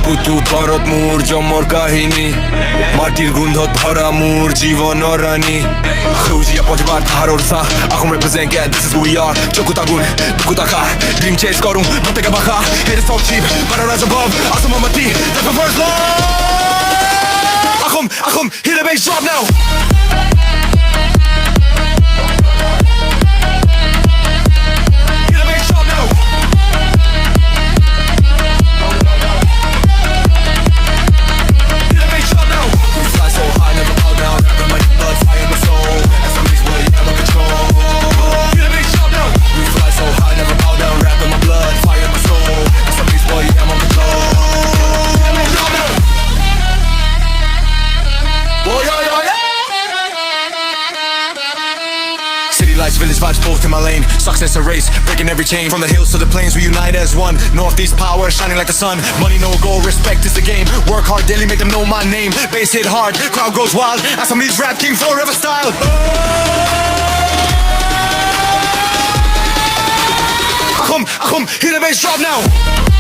পুতু তরত মুর জমর কাহিনী মাটির গন্ধত ভরা মুর জীবন রানী খুঁজিয়া প্রতিবার ধারর সা AXOM represent yeah this is who we are চকু তাগুন বুকু তাকা dream chase করুন প্রত্যেকে বাঁকা it is so cheap but I rise above AXOM on my team that's my first love AXOM hear the bass drop now Village vibes both in my lane. Success a race, breaking every chain. From the hills to the plains, we unite as one. Northeast power, shining like the sun. Money no goal, respect is the game. Work hard daily, make them know my name. Bass hit hard, crowd goes wild. Assamese Rap King forever style. AXOM, hear the bass drop now.